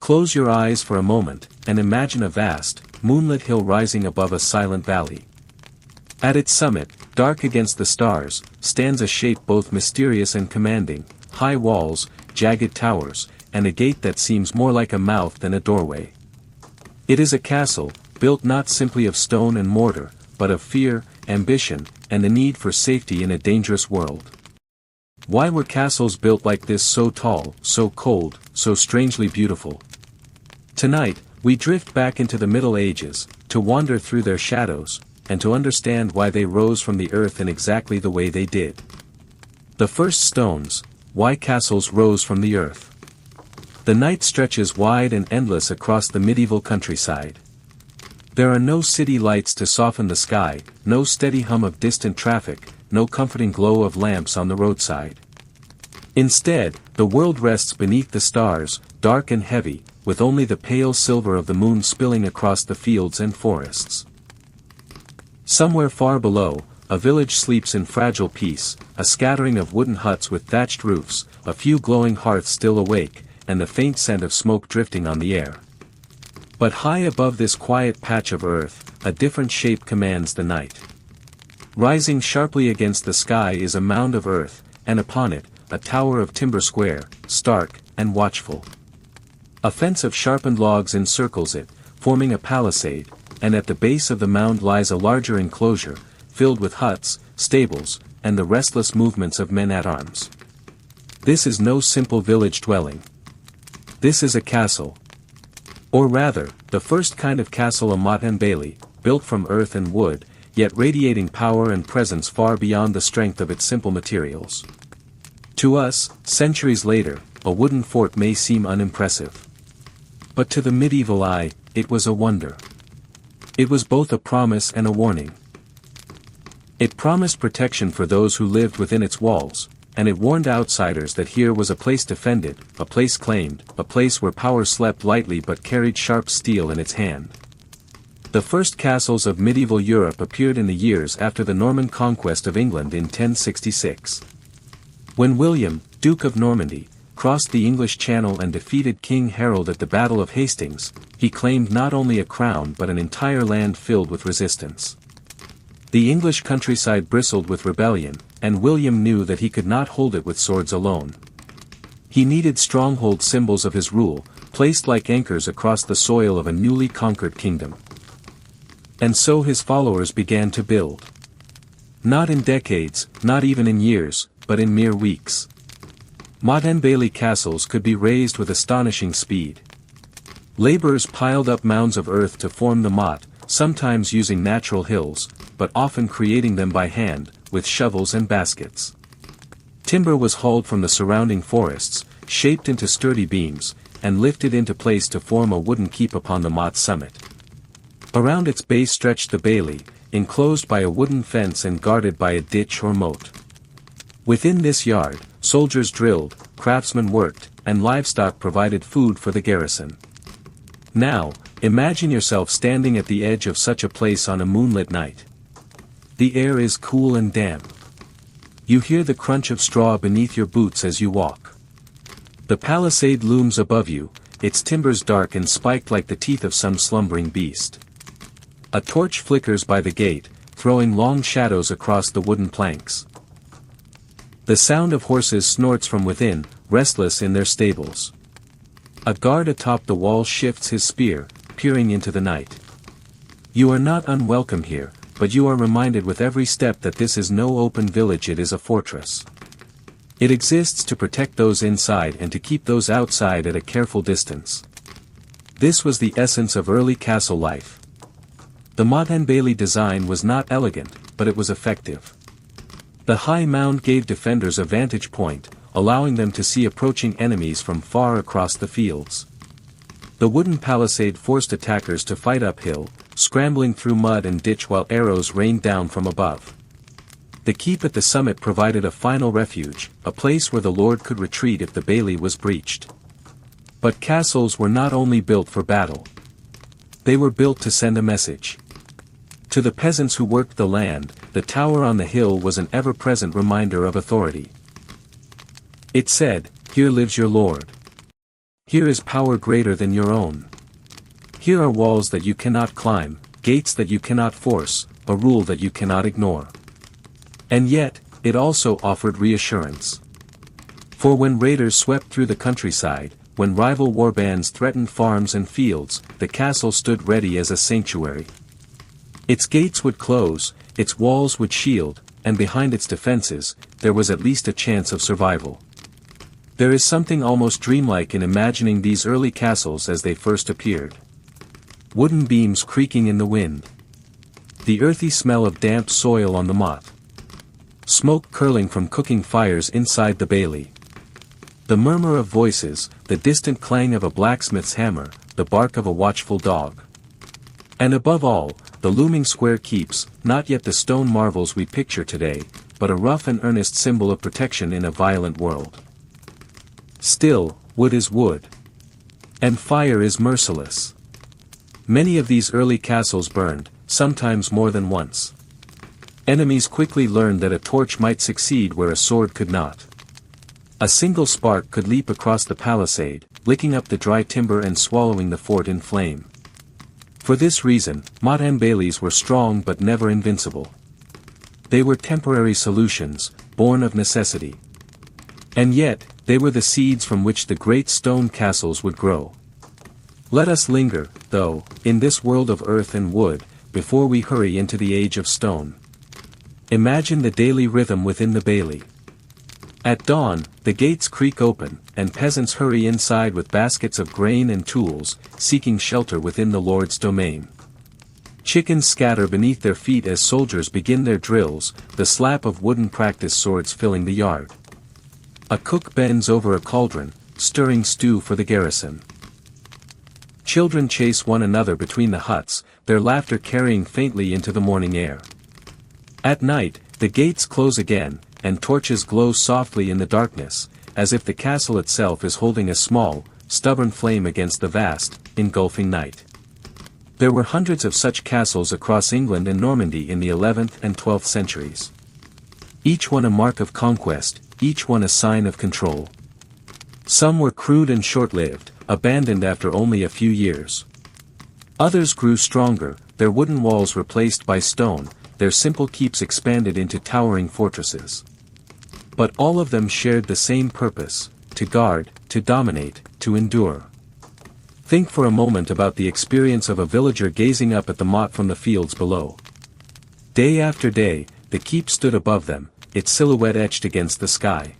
Close your eyes for a moment, and imagine a vast, moonlit hill rising above a silent valley. At its summit, dark against the stars, stands a shape both mysterious and commanding, high walls, jagged towers, and a gate that seems more like a mouth than a doorway. It is a castle, built not simply of stone and mortar, but of fear, ambition, and the need for safety in a dangerous world. Why were castles built like this, so tall, so cold, so strangely beautiful? Tonight, we drift back into the Middle Ages, to wander through their shadows, and to understand why they rose from the earth in exactly the way they did. The first stones, why castles rose from the earth. The night stretches wide and endless across the medieval countryside. There are no city lights to soften the sky, no steady hum of distant traffic, no comforting glow of lamps on the roadside. Instead, the world rests beneath the stars, dark and heavy, with only the pale silver of the moon spilling across the fields and forests. Somewhere far below, a village sleeps in fragile peace, a scattering of wooden huts with thatched roofs, a few glowing hearths still awake, and the faint scent of smoke drifting on the air. But high above this quiet patch of earth, a different shape commands the night. Rising sharply against the sky is a mound of earth, and upon it, a tower of timber square, stark, and watchful. A fence of sharpened logs encircles it, forming a palisade, and at the base of the mound lies a larger enclosure, filled with huts, stables, and the restless movements of men-at-arms. This is no simple village dwelling. This is a castle. Or rather, the first kind of castle, a motte-and-bailey, built from earth and wood, yet radiating power and presence far beyond the strength of its simple materials. To us, centuries later, a wooden fort may seem unimpressive. But to the medieval eye, it was a wonder. It was both a promise and a warning. It promised protection for those who lived within its walls, and it warned outsiders that here was a place defended, a place claimed, a place where power slept lightly but carried sharp steel in its hand. The first castles of medieval Europe appeared in the years after the Norman conquest of England in 1066. When William, Duke of Normandy, crossed the English Channel and defeated King Harold at the Battle of Hastings, he claimed not only a crown but an entire land filled with resistance. The English countryside bristled with rebellion, and William knew that he could not hold it with swords alone. He needed stronghold symbols of his rule, placed like anchors across the soil of a newly conquered kingdom. And so his followers began to build. Not in decades, not even in years, but in mere weeks. Motte-and-bailey castles could be raised with astonishing speed. Laborers piled up mounds of earth to form the motte, sometimes using natural hills, but often creating them by hand, with shovels and baskets. Timber was hauled from the surrounding forests, shaped into sturdy beams, and lifted into place to form a wooden keep upon the motte's summit. Around its base stretched the bailey, enclosed by a wooden fence and guarded by a ditch or moat. Within this yard, soldiers drilled, craftsmen worked, and livestock provided food for the garrison. Now, imagine yourself standing at the edge of such a place on a moonlit night. The air is cool and damp. You hear the crunch of straw beneath your boots as you walk. The palisade looms above you, its timbers dark and spiked like the teeth of some slumbering beast. A torch flickers by the gate, throwing long shadows across the wooden planks. The sound of horses snorts from within, restless in their stables. A guard atop the wall shifts his spear, peering into the night. You are not unwelcome here, but you are reminded with every step that this is no open village, it is a fortress. It exists to protect those inside and to keep those outside at a careful distance. This was the essence of early castle life. The motte-and-bailey design was not elegant, but it was effective. The high mound gave defenders a vantage point, allowing them to see approaching enemies from far across the fields. The wooden palisade forced attackers to fight uphill, scrambling through mud and ditch while arrows rained down from above. The keep at the summit provided a final refuge, a place where the lord could retreat if the bailey was breached. But castles were not only built for battle. They were built to send a message. To the peasants who worked the land, the tower on the hill was an ever-present reminder of authority. It said, "Here lives your lord." Here is power greater than your own. Here are walls that you cannot climb, gates that you cannot force, a rule that you cannot ignore. And yet, it also offered reassurance. For when raiders swept through the countryside, when rival warbands threatened farms and fields, the castle stood ready as a sanctuary. Its gates would close, its walls would shield, and behind its defenses, there was at least a chance of survival. There is something almost dreamlike in imagining these early castles as they first appeared. Wooden beams creaking in the wind. The earthy smell of damp soil on the moat. Smoke curling from cooking fires inside the bailey. The murmur of voices, the distant clang of a blacksmith's hammer, the bark of a watchful dog. And above all, the looming square keeps, not yet the stone marvels we picture today, but a rough and earnest symbol of protection in a violent world. Still, wood is wood. And fire is merciless. Many of these early castles burned, sometimes more than once. Enemies quickly learned that a torch might succeed where a sword could not. A single spark could leap across the palisade, licking up the dry timber and swallowing the fort in flame. For this reason, motte-and-baileys were strong but never invincible. They were temporary solutions, born of necessity. And yet, they were the seeds from which the great stone castles would grow. Let us linger, though, in this world of earth and wood, before we hurry into the age of stone. Imagine the daily rhythm within the bailey. At dawn, the gates creak open, and peasants hurry inside with baskets of grain and tools, seeking shelter within the Lord's domain. Chickens scatter beneath their feet as soldiers begin their drills, the slap of wooden practice swords filling the yard. A cook bends over a cauldron, stirring stew for the garrison. Children chase one another between the huts, their laughter carrying faintly into the morning air. At night, the gates close again, and torches glow softly in the darkness, as if the castle itself is holding a small, stubborn flame against the vast, engulfing night. There were hundreds of such castles across England and Normandy in the 11th and 12th centuries. Each one a mark of conquest, each one a sign of control. Some were crude and short-lived, abandoned after only a few years. Others grew stronger, their wooden walls replaced by stone, their simple keeps expanded into towering fortresses. But all of them shared the same purpose: to guard, to dominate, to endure. Think for a moment about the experience of a villager gazing up at the moat from the fields below. Day after day, the keep stood above them, its silhouette etched against the sky.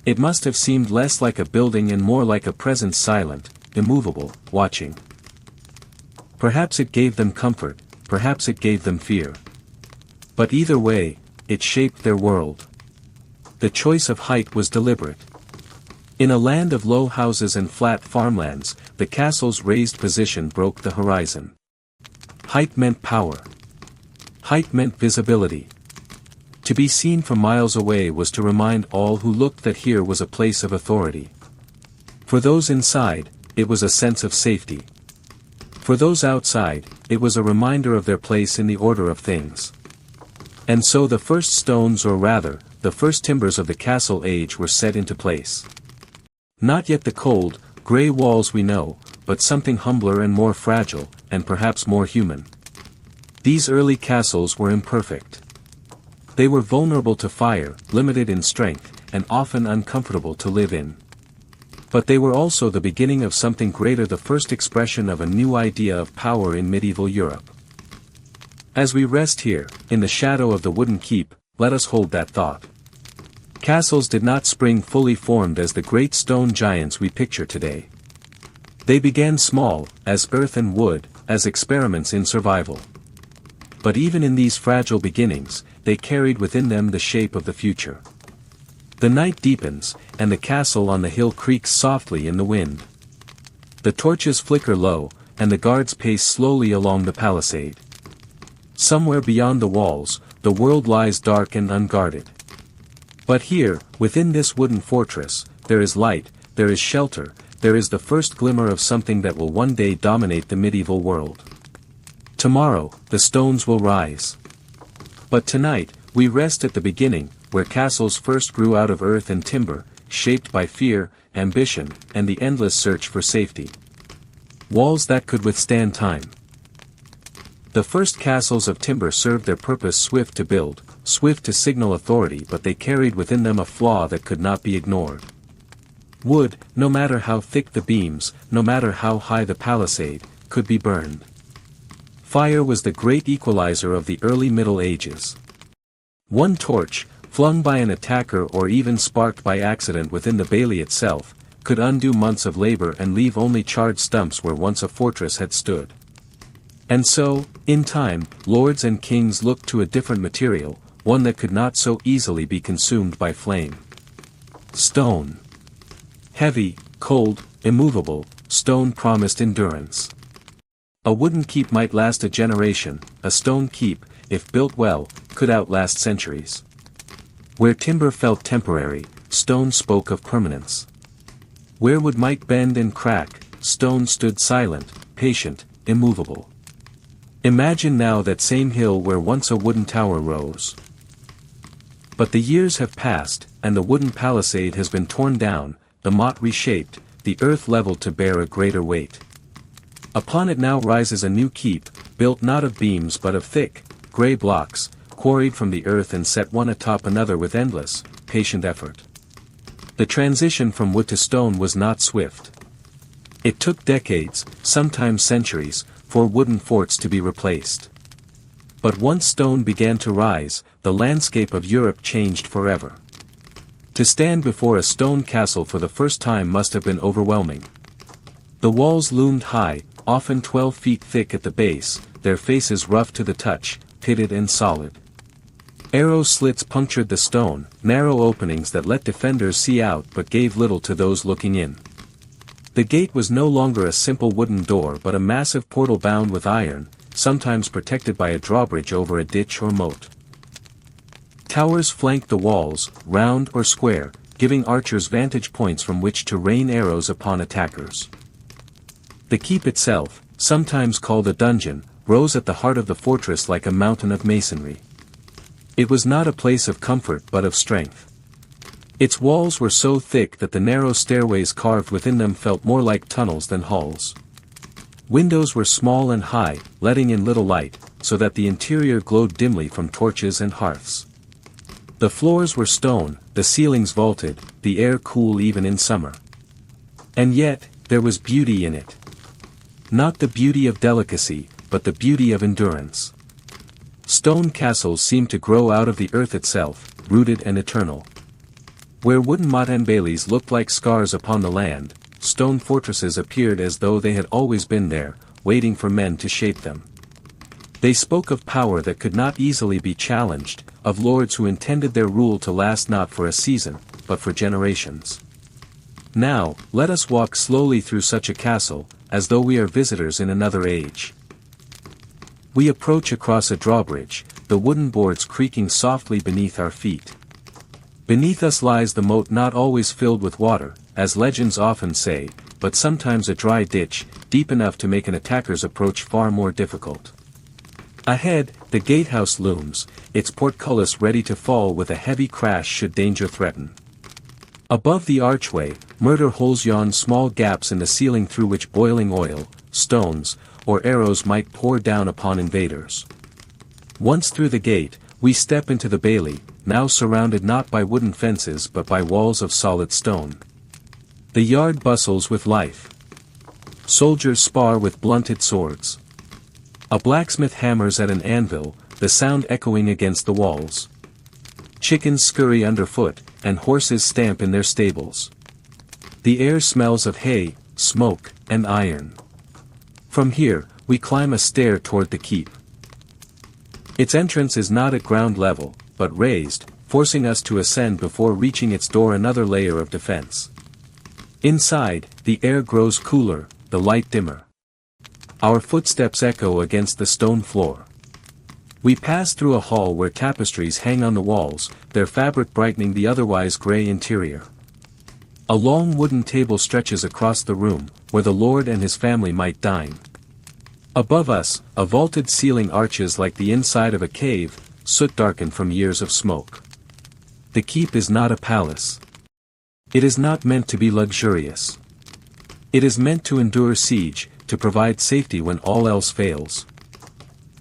It must have seemed less like a building and more like a presence, silent, immovable, watching. Perhaps it gave them comfort, perhaps it gave them fear. But either way, it shaped their world. The choice of height was deliberate. In a land of low houses and flat farmlands, the castle's raised position broke the horizon. Height meant power. Height meant visibility. To be seen from miles away was to remind all who looked that here was a place of authority. For those inside, it was a sense of safety. For those outside, it was a reminder of their place in the order of things. And so the first stones, or rather, the first timbers of the castle age were set into place. Not yet the cold, grey walls we know, but something humbler and more fragile, and perhaps more human. These early castles were imperfect. They were vulnerable to fire, limited in strength, and often uncomfortable to live in. But they were also the beginning of something greater, the first expression of a new idea of power in medieval Europe. As we rest here, in the shadow of the wooden keep, let us hold that thought. Castles did not spring fully formed as the great stone giants we picture today. They began small, as earth and wood, as experiments in survival. But even in these fragile beginnings, they carried within them the shape of the future. The night deepens, and the castle on the hill creaks softly in the wind. The torches flicker low, and the guards pace slowly along the palisade. Somewhere beyond the walls, the world lies dark and unguarded. But here, within this wooden fortress, there is light, there is shelter, there is the first glimmer of something that will one day dominate the medieval world. Tomorrow, the stones will rise. But tonight, we rest at the beginning, where castles first grew out of earth and timber, shaped by fear, ambition, and the endless search for safety. Walls that could withstand time. The first castles of timber served their purpose: swift to build, swift to signal authority, but they carried within them a flaw that could not be ignored. Wood, no matter how thick the beams, no matter how high the palisade, could be burned. Fire was the great equalizer of the early Middle Ages. One torch, flung by an attacker or even sparked by accident within the bailey itself, could undo months of labor and leave only charred stumps where once a fortress had stood. And so, in time, lords and kings looked to a different material, one that could not so easily be consumed by flame. Stone. Heavy, cold, immovable, stone promised endurance. A wooden keep might last a generation, a stone keep, if built well, could outlast centuries. Where timber felt temporary, stone spoke of permanence. Where wood might bend and crack, stone stood silent, patient, immovable. Imagine now that same hill where once a wooden tower rose. But the years have passed, and the wooden palisade has been torn down, the motte reshaped, the earth leveled to bear a greater weight. Upon it now rises a new keep, built not of beams but of thick, grey blocks, quarried from the earth and set one atop another with endless, patient effort. The transition from wood to stone was not swift. It took decades, sometimes centuries, for wooden forts to be replaced. But once stone began to rise, the landscape of Europe changed forever. To stand before a stone castle for the first time must have been overwhelming. The walls loomed high, often 12 feet thick at the base, their faces rough to the touch, pitted and solid. Arrow slits punctured the stone, narrow openings that let defenders see out but gave little to those looking in. The gate was no longer a simple wooden door but a massive portal bound with iron, sometimes protected by a drawbridge over a ditch or moat. Towers flanked the walls, round or square, giving archers vantage points from which to rain arrows upon attackers. The keep itself, sometimes called a dungeon, rose at the heart of the fortress like a mountain of masonry. It was not a place of comfort but of strength. Its walls were so thick that the narrow stairways carved within them felt more like tunnels than halls. Windows were small and high, letting in little light, so that the interior glowed dimly from torches and hearths. The floors were stone, the ceilings vaulted, the air cool even in summer. And yet, there was beauty in it. Not the beauty of delicacy, but the beauty of endurance. Stone castles seemed to grow out of the earth itself, rooted and eternal. Where wooden motte-and-baileys looked like scars upon the land, stone fortresses appeared as though they had always been there, waiting for men to shape them. They spoke of power that could not easily be challenged, of lords who intended their rule to last not for a season, but for generations. Now, let us walk slowly through such a castle, as though we are visitors in another age. We approach across a drawbridge, the wooden boards creaking softly beneath our feet. Beneath us lies the moat, not always filled with water, as legends often say, but sometimes a dry ditch, deep enough to make an attacker's approach far more difficult. Ahead, the gatehouse looms, its portcullis ready to fall with a heavy crash should danger threaten. Above the archway, murder holes yawn small gaps in the ceiling through which boiling oil, stones, or arrows might pour down upon invaders. Once through the gate, we step into the bailey, now surrounded not by wooden fences but by walls of solid stone. The yard bustles with life. Soldiers spar with blunted swords. A blacksmith hammers at an anvil, the sound echoing against the walls. Chickens scurry underfoot, and horses stamp in their stables. The air smells of hay, smoke, and iron. From here, we climb a stair toward the keep. Its entrance is not at ground level, but raised, forcing us to ascend before reaching its door, another layer of defense. Inside, the air grows cooler, the light dimmer. Our footsteps echo against the stone floor. We pass through a hall where tapestries hang on the walls, their fabric brightening the otherwise gray interior. A long wooden table stretches across the room, where the lord and his family might dine. Above us, a vaulted ceiling arches like the inside of a cave, soot darkened from years of smoke. The keep is not a palace. It is not meant to be luxurious. It is meant to endure siege, to provide safety when all else fails.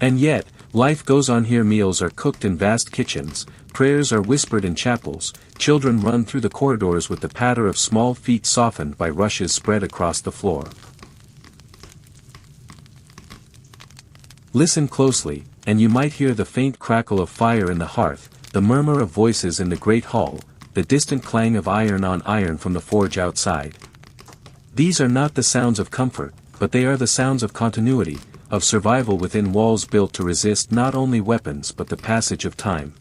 And yet, life goes on here. Meals are cooked in vast kitchens, prayers are whispered in chapels, children run through the corridors with the patter of small feet softened by rushes spread across the floor. Listen closely, and you might hear the faint crackle of fire in the hearth, the murmur of voices in the great hall, the distant clang of iron on iron from the forge outside. These are not the sounds of comfort, but they are the sounds of continuity, of survival within walls built to resist not only weapons but the passage of time.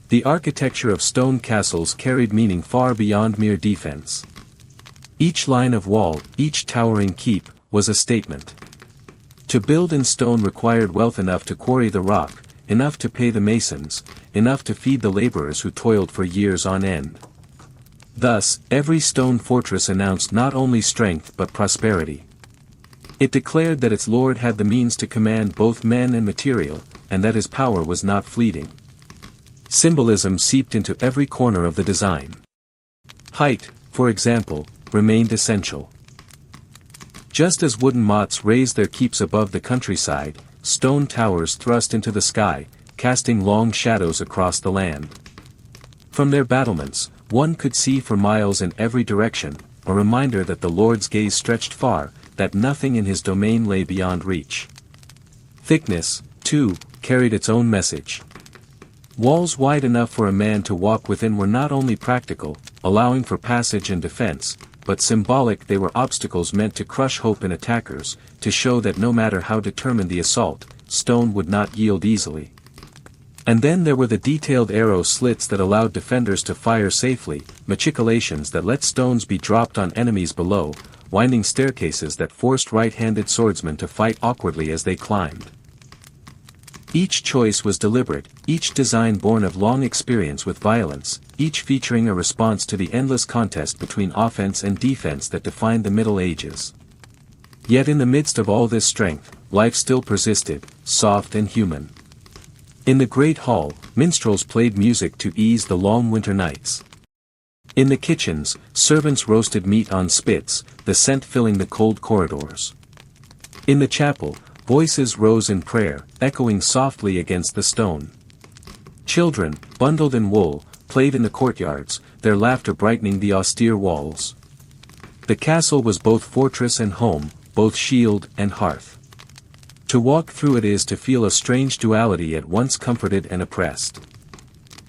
The architecture of stone castles carried meaning far beyond mere defense. Each line of wall, each towering keep, was a statement. To build in stone required wealth enough to quarry the rock, enough to pay the masons, enough to feed the laborers who toiled for years on end. Thus, every stone fortress announced not only strength but prosperity. It declared that its lord had the means to command both men and material, and that his power was not fleeting. Symbolism seeped into every corner of the design. Height, for example, remained essential. Just as wooden moats raised their keeps above the countryside, stone towers thrust into the sky, casting long shadows across the land. From their battlements, one could see for miles in every direction, a reminder that the Lord's gaze stretched far, that nothing in his domain lay beyond reach. Thickness, too, carried its own message. Walls wide enough for a man to walk within were not only practical, allowing for passage and defense, but symbolic. They were obstacles meant to crush hope in attackers, to show that no matter how determined the assault, stone would not yield easily. And then there were the detailed arrow slits that allowed defenders to fire safely, machicolations that let stones be dropped on enemies below, winding staircases that forced right-handed swordsmen to fight awkwardly as they climbed. Each choice was deliberate, each design born of long experience with violence, each featuring a response to the endless contest between offense and defense that defined the Middle Ages. Yet in the midst of all this strength, life still persisted, soft and human. In the great hall, minstrels played music to ease the long winter nights. In the kitchens, servants roasted meat on spits, the scent filling the cold corridors. In the chapel, voices rose in prayer, echoing softly against the stone. Children, bundled in wool, played in the courtyards, their laughter brightening the austere walls. The castle was both fortress and home, both shield and hearth. To walk through it is to feel a strange duality, at once comforted and oppressed.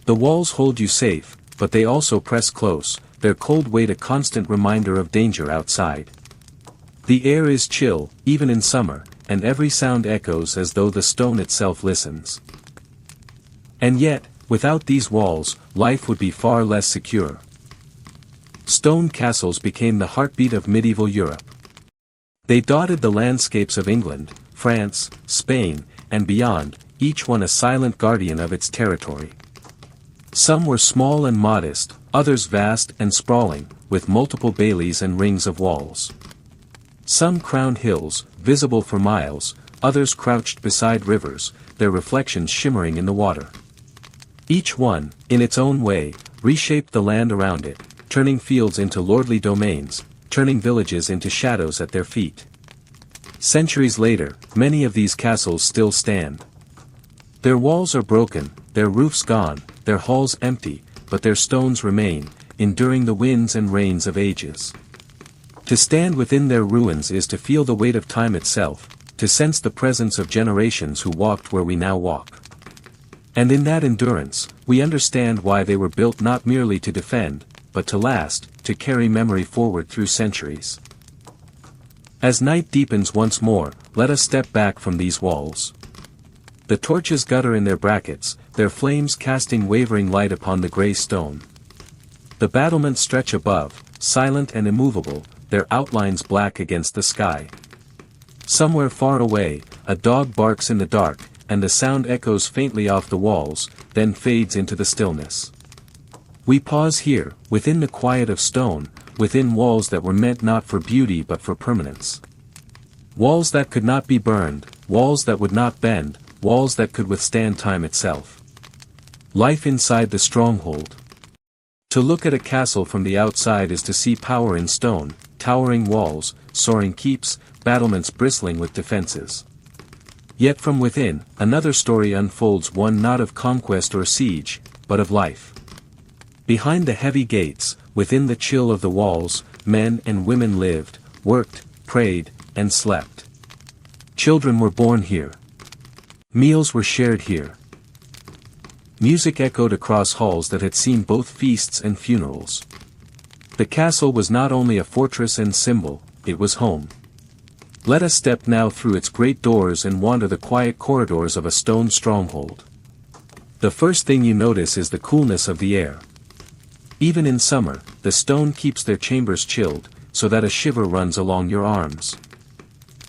The walls hold you safe, but they also press close, their cold weight a constant reminder of danger outside. The air is chill, even in summer, and every sound echoes as though the stone itself listens. And yet, without these walls, life would be far less secure. Stone castles became the heartbeat of medieval Europe. They dotted the landscapes of England, France, Spain, and beyond, each one a silent guardian of its territory. Some were small and modest, others vast and sprawling, with multiple baileys and rings of walls. Some crowned hills, visible for miles, others crouched beside rivers, their reflections shimmering in the water. Each one, in its own way, reshaped the land around it, turning fields into lordly domains, turning villages into shadows at their feet. Centuries later, many of these castles still stand. Their walls are broken, their roofs gone, their halls empty, but their stones remain, enduring the winds and rains of ages. To stand within their ruins is to feel the weight of time itself, to sense the presence of generations who walked where we now walk. And in that endurance, we understand why they were built, not merely to defend, but to last, to carry memory forward through centuries. As night deepens once more, let us step back from these walls. The torches gutter in their brackets, their flames casting wavering light upon the grey stone. The battlements stretch above, silent and immovable, their outlines black against the sky. Somewhere far away, a dog barks in the dark, and the sound echoes faintly off the walls, then fades into the stillness. We pause here, within the quiet of stone, within walls that were meant not for beauty but for permanence. Walls that could not be burned, walls that would not bend, walls that could withstand time itself. Life inside the stronghold. To look at a castle from the outside is to see power in stone, towering walls, soaring keeps, battlements bristling with defenses. Yet from within, another story unfolds, one not of conquest or siege, but of life. Behind the heavy gates, within the chill of the walls, men and women lived, worked, prayed, and slept. Children were born here. Meals were shared here. Music echoed across halls that had seen both feasts and funerals. The castle was not only a fortress and symbol, it was home. Let us step now through its great doors and wander the quiet corridors of a stone stronghold. The first thing you notice is the coolness of the air. Even in summer, the stone keeps their chambers chilled, so that a shiver runs along your arms.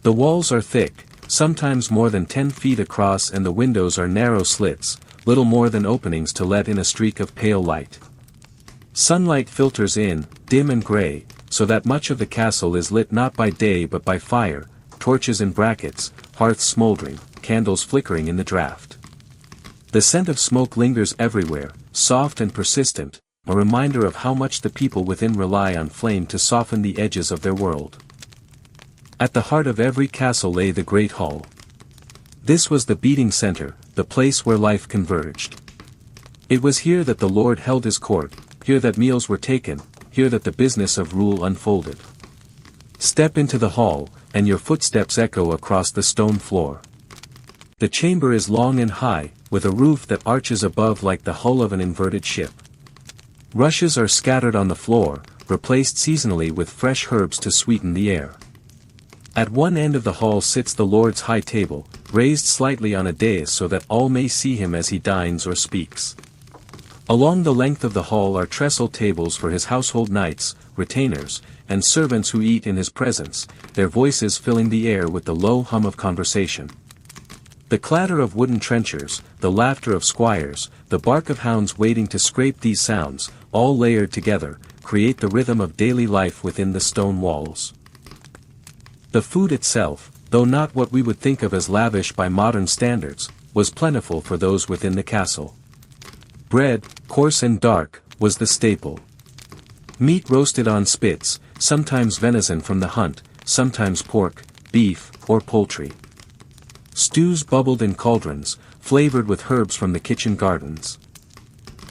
The walls are thick, sometimes more than 10 feet across, and the windows are narrow slits, little more than openings to let in a streak of pale light. Sunlight filters in, dim and gray, so that much of the castle is lit not by day but by fire, torches in brackets, hearths smoldering, candles flickering in the draught. The scent of smoke lingers everywhere, soft and persistent, a reminder of how much the people within rely on flame to soften the edges of their world. At the heart of every castle lay the Great Hall. This was the beating center, the place where life converged. It was here that the Lord held his court, here that meals were taken, here that the business of rule unfolded. Step into the hall, and your footsteps echo across the stone floor. The chamber is long and high, with a roof that arches above like the hull of an inverted ship. Rushes are scattered on the floor, replaced seasonally with fresh herbs to sweeten the air. At one end of the hall sits the Lord's high table, raised slightly on a dais so that all may see him as he dines or speaks. Along the length of the hall are trestle tables for his household knights, retainers, and servants who eat in his presence, their voices filling the air with the low hum of conversation. The clatter of wooden trenchers, the laughter of squires, the bark of hounds waiting to scrape these sounds, all layered together, create the rhythm of daily life within the stone walls. The food itself, though not what we would think of as lavish by modern standards, was plentiful for those within the castle. Bread, coarse and dark, was the staple. Meat roasted on spits, sometimes venison from the hunt, sometimes pork, beef, or poultry. Stews bubbled in cauldrons, flavored with herbs from the kitchen gardens.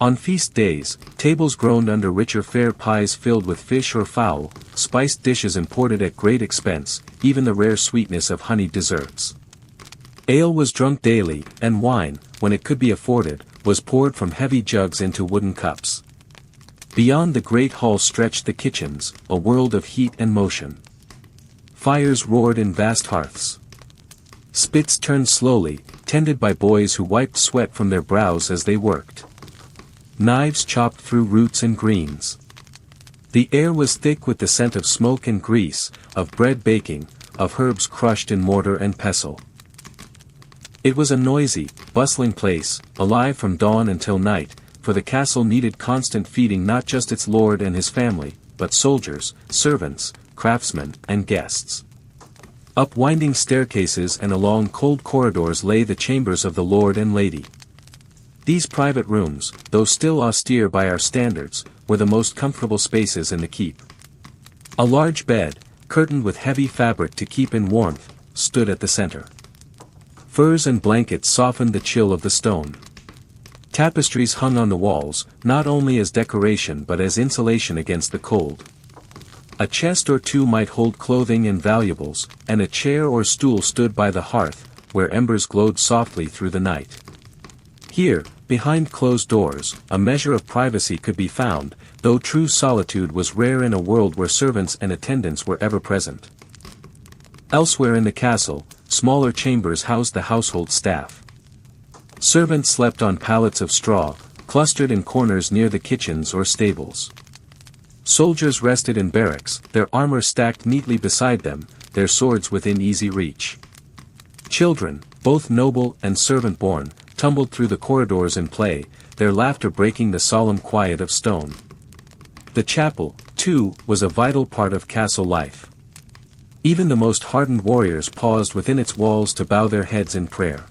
On feast days, tables groaned under richer fare, pies filled with fish or fowl, spiced dishes imported at great expense, even the rare sweetness of honeyed desserts. Ale was drunk daily, and wine, when it could be afforded, was poured from heavy jugs into wooden cups. Beyond the great hall stretched the kitchens, a world of heat and motion. Fires roared in vast hearths. Spits turned slowly, tended by boys who wiped sweat from their brows as they worked. Knives chopped through roots and greens. The air was thick with the scent of smoke and grease, of bread baking, of herbs crushed in mortar and pestle. It was a noisy, bustling place, alive from dawn until night, for the castle needed constant feeding, not just its lord and his family, but soldiers, servants, craftsmen, and guests. Up winding staircases and along cold corridors lay the chambers of the lord and lady. These private rooms, though still austere by our standards, were the most comfortable spaces in the keep. A large bed, curtained with heavy fabric to keep in warmth, stood at the center. Furs and blankets softened the chill of the stone. Tapestries hung on the walls, not only as decoration but as insulation against the cold. A chest or two might hold clothing and valuables, and a chair or stool stood by the hearth, where embers glowed softly through the night. Here, behind closed doors, a measure of privacy could be found, though true solitude was rare in a world where servants and attendants were ever present. Elsewhere in the castle, smaller chambers housed the household staff. Servants slept on pallets of straw, clustered in corners near the kitchens or stables. Soldiers rested in barracks, their armor stacked neatly beside them, their swords within easy reach. Children, both noble and servant-born, tumbled through the corridors in play, their laughter breaking the solemn quiet of stone. The chapel, too, was a vital part of castle life. Even the most hardened warriors paused within its walls to bow their heads in prayer.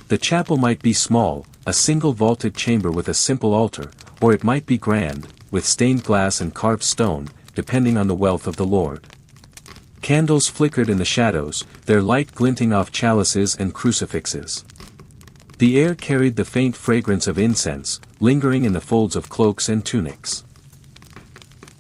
The chapel might be small, a single vaulted chamber with a simple altar, or it might be grand, with stained glass and carved stone, depending on the wealth of the lord. Candles flickered in the shadows, their light glinting off chalices and crucifixes. The air carried the faint fragrance of incense, lingering in the folds of cloaks and tunics.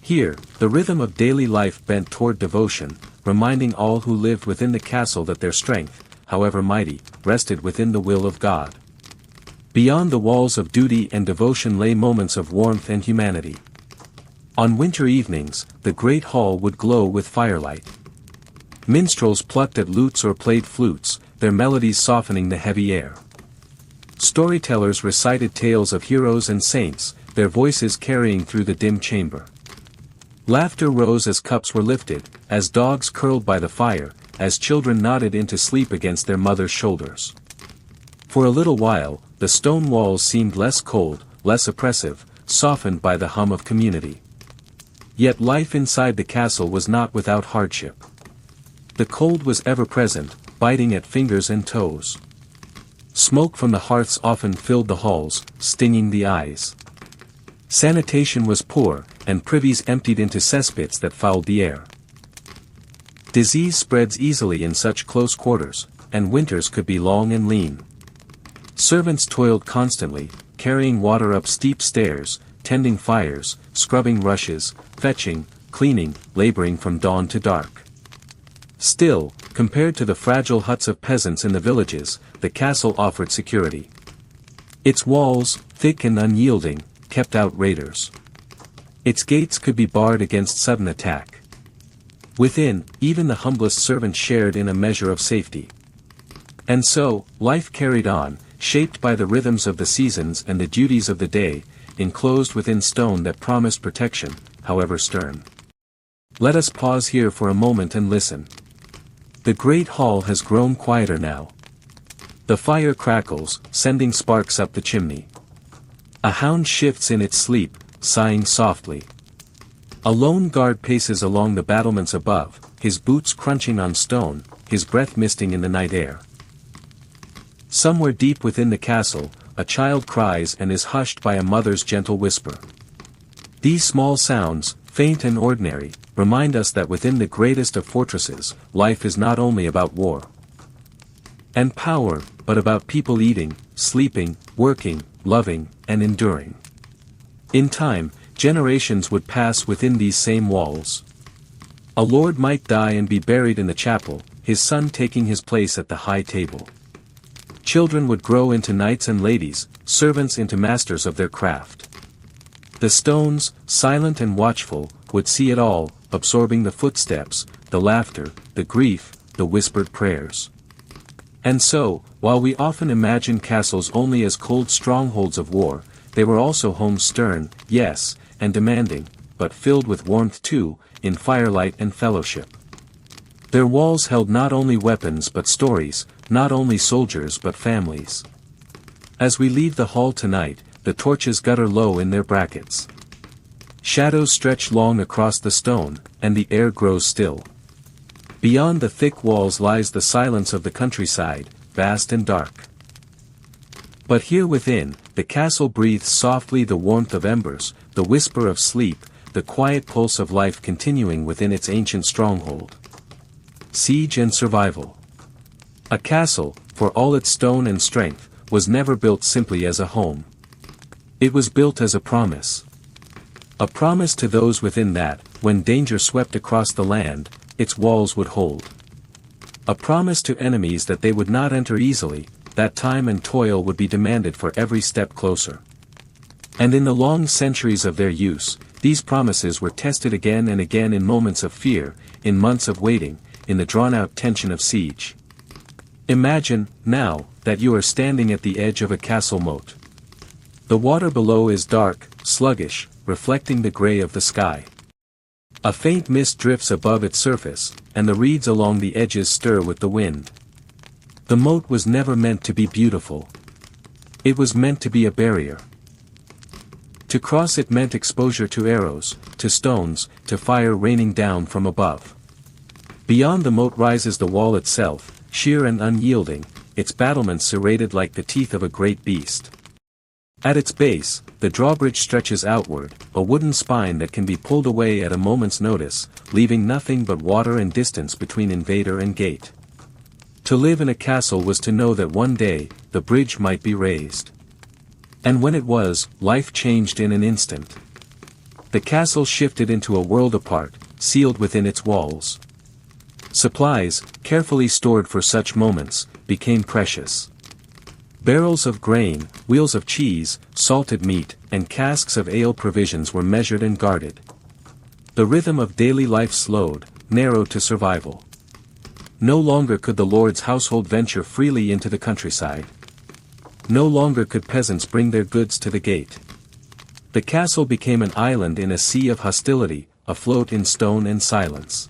Here, the rhythm of daily life bent toward devotion, reminding all who lived within the castle that their strength, however mighty, rested within the will of God. Beyond the walls of duty and devotion lay moments of warmth and humanity. On winter evenings, the great hall would glow with firelight. Minstrels plucked at lutes or played flutes, their melodies softening the heavy air. Storytellers recited tales of heroes and saints, their voices carrying through the dim chamber. Laughter rose as cups were lifted, as dogs curled by the fire, as children nodded into sleep against their mother's shoulders. For a little while, the stone walls seemed less cold, less oppressive, softened by the hum of community. Yet life inside the castle was not without hardship. The cold was ever present, biting at fingers and toes. Smoke from the hearths often filled the halls, stinging the eyes. Sanitation was poor, and privies emptied into cesspits that fouled the air. Disease spreads easily in such close quarters, and winters could be long and lean. Servants toiled constantly, carrying water up steep stairs, tending fires, scrubbing rushes, fetching, cleaning, laboring from dawn to dark. Still, compared to the fragile huts of peasants in the villages, the castle offered security. Its walls, thick and unyielding, kept out raiders. Its gates could be barred against sudden attack. Within, even the humblest servant shared in a measure of safety. And so, life carried on, shaped by the rhythms of the seasons and the duties of the day, enclosed within stone that promised protection, however stern. Let us pause here for a moment and listen. The great hall has grown quieter now. The fire crackles, sending sparks up the chimney. A hound shifts in its sleep, sighing softly. A lone guard paces along the battlements above, his boots crunching on stone, his breath misting in the night air. Somewhere deep within the castle, a child cries and is hushed by a mother's gentle whisper. These small sounds, faint and ordinary, remind us that within the greatest of fortresses, life is not only about war and power, but about people eating, sleeping, working, loving, and enduring. In time, generations would pass within these same walls. A lord might die and be buried in the chapel, his son taking his place at the high table. Children would grow into knights and ladies, servants into masters of their craft. The stones, silent and watchful, would see it all, absorbing the footsteps, the laughter, the grief, the whispered prayers. And so, while we often imagine castles only as cold strongholds of war, they were also homes stern, yes, and demanding, but filled with warmth too, in firelight and fellowship. Their walls held not only weapons but stories, not only soldiers but families. As we leave the hall tonight, the torches gutter low in their brackets. Shadows stretch long across the stone, and the air grows still. Beyond the thick walls lies the silence of the countryside, vast and dark. But here within, the castle breathes softly the warmth of embers, the whisper of sleep, the quiet pulse of life continuing within its ancient stronghold. Siege and survival. A castle, for all its stone and strength, was never built simply as a home. It was built as a promise. A promise to those within that, when danger swept across the land, its walls would hold. A promise to enemies that they would not enter easily, that time and toil would be demanded for every step closer. And in the long centuries of their use, these promises were tested again and again in moments of fear, in months of waiting, in the drawn-out tension of siege. Imagine, now, that you are standing at the edge of a castle moat. The water below is dark, sluggish, reflecting the gray of the sky. A faint mist drifts above its surface, and the reeds along the edges stir with the wind. The moat was never meant to be beautiful. It was meant to be a barrier. To cross it meant exposure to arrows, to stones, to fire raining down from above. Beyond the moat rises the wall itself, sheer and unyielding, its battlements serrated like the teeth of a great beast. At its base, the drawbridge stretches outward, a wooden spine that can be pulled away at a moment's notice, leaving nothing but water and distance between invader and gate. To live in a castle was to know that one day, the bridge might be raised. And when it was, life changed in an instant. The castle shifted into a world apart, sealed within its walls. Supplies, carefully stored for such moments, became precious. Barrels of grain, wheels of cheese, salted meat, and casks of ale provisions were measured and guarded. The rhythm of daily life slowed, narrowed to survival. No longer could the lord's household venture freely into the countryside. No longer could peasants bring their goods to the gate. The castle became an island in a sea of hostility, afloat in stone and silence.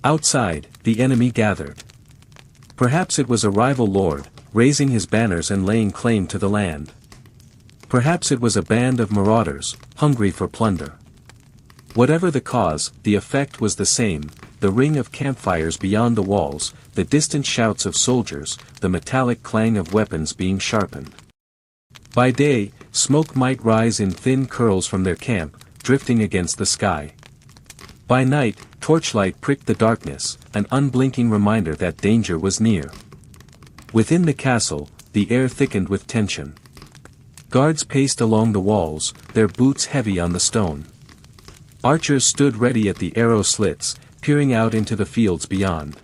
Outside, the enemy gathered. Perhaps it was a rival lord, raising his banners and laying claim to the land. Perhaps it was a band of marauders, hungry for plunder. Whatever the cause, the effect was the same: the ring of campfires beyond the walls, the distant shouts of soldiers, the metallic clang of weapons being sharpened. By day, smoke might rise in thin curls from their camp, drifting against the sky. By night, torchlight pricked the darkness, an unblinking reminder that danger was near. Within the castle, the air thickened with tension. Guards paced along the walls, their boots heavy on the stone. Archers stood ready at the arrow slits, peering out into the fields beyond.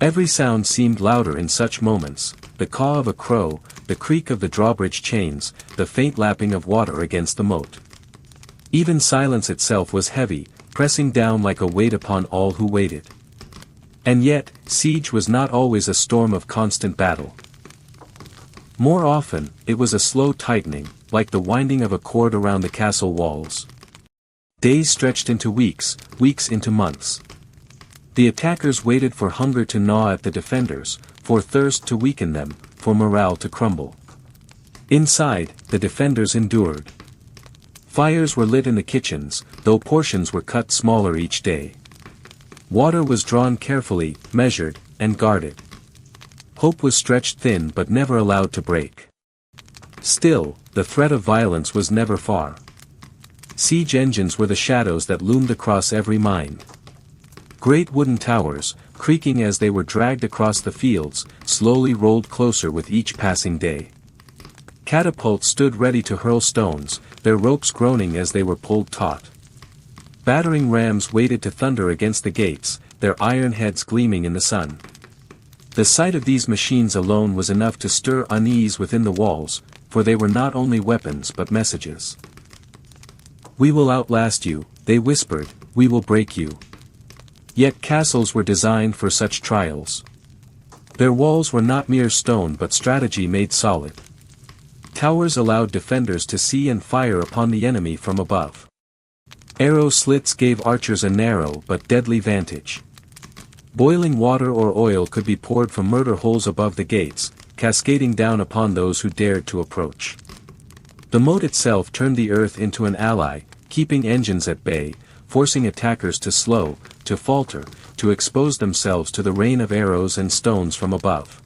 Every sound seemed louder in such moments: the caw of a crow, the creak of the drawbridge chains, the faint lapping of water against the moat. Even silence itself was heavy, pressing down like a weight upon all who waited. And yet, siege was not always a storm of constant battle. More often, it was a slow tightening, like the winding of a cord around the castle walls. Days stretched into weeks, weeks into months. The attackers waited for hunger to gnaw at the defenders, for thirst to weaken them, for morale to crumble. Inside, the defenders endured. Fires were lit in the kitchens, though portions were cut smaller each day. Water was drawn carefully, measured, and guarded. Hope was stretched thin but never allowed to break. Still, the threat of violence was never far. Siege engines were the shadows that loomed across every mind. Great wooden towers, creaking as they were dragged across the fields, slowly rolled closer with each passing day. Catapults stood ready to hurl stones, their ropes groaning as they were pulled taut. Battering rams waited to thunder against the gates, their iron heads gleaming in the sun. The sight of these machines alone was enough to stir unease within the walls, for they were not only weapons but messages. "We will outlast you," they whispered, "we will break you." Yet castles were designed for such trials. Their walls were not mere stone but strategy made solid. Towers allowed defenders to see and fire upon the enemy from above. Arrow slits gave archers a narrow but deadly vantage. Boiling water or oil could be poured from murder holes above the gates, cascading down upon those who dared to approach. The moat itself turned the earth into an ally, keeping engines at bay, forcing attackers to slow, to falter, to expose themselves to the rain of arrows and stones from above.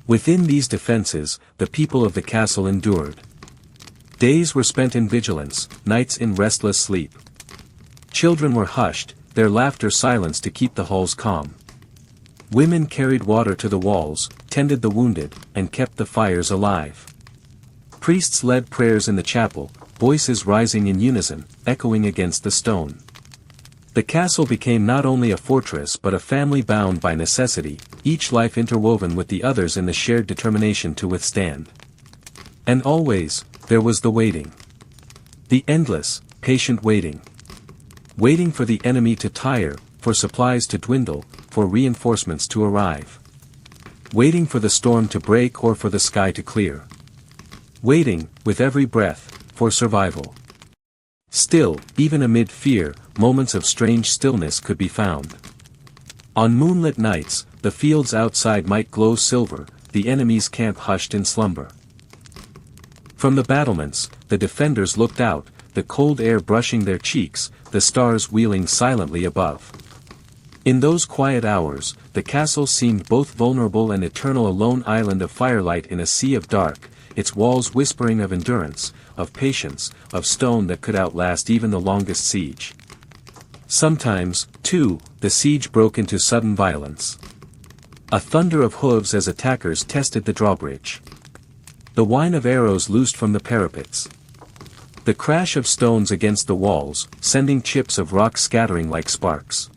Within these defenses, the people of the castle endured. Days were spent in vigilance, nights in restless sleep. Children were hushed, their laughter silenced to keep the halls calm. Women carried water to the walls, tended the wounded, and kept the fires alive. Priests led prayers in the chapel, voices rising in unison, echoing against the stone. The castle became not only a fortress but a family bound by necessity, each life interwoven with the others in the shared determination to withstand. And always, there was the waiting. The endless, patient waiting. Waiting for the enemy to tire, for supplies to dwindle, for reinforcements to arrive. Waiting for the storm to break or for the sky to clear. Waiting, with every breath, for survival. Still, even amid fear, moments of strange stillness could be found. On moonlit nights, the fields outside might glow silver, the enemy's camp hushed in slumber. From the battlements, the defenders looked out, the cold air brushing their cheeks, the stars wheeling silently above. In those quiet hours, the castle seemed both vulnerable and eternal, a lone island of firelight in a sea of dark, its walls whispering of endurance, of patience, of stone that could outlast even the longest siege. Sometimes, too, the siege broke into sudden violence. A thunder of hooves as attackers tested the drawbridge. The whine of arrows loosed from the parapets. The crash of stones against the walls, sending chips of rock scattering like sparks.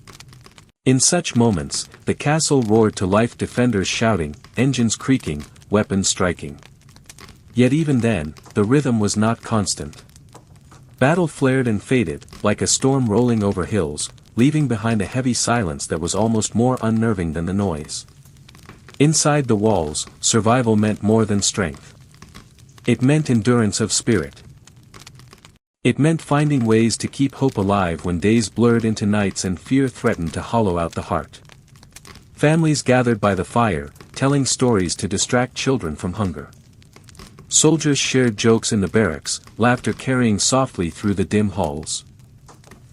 In such moments, the castle roared to life, defenders shouting, engines creaking, weapons striking. Yet even then, the rhythm was not constant. Battle flared and faded, like a storm rolling over hills, leaving behind a heavy silence that was almost more unnerving than the noise. Inside the walls, survival meant more than strength. It meant endurance of spirit. It meant finding ways to keep hope alive when days blurred into nights and fear threatened to hollow out the heart. Families gathered by the fire, telling stories to distract children from hunger. Soldiers shared jokes in the barracks, laughter carrying softly through the dim halls.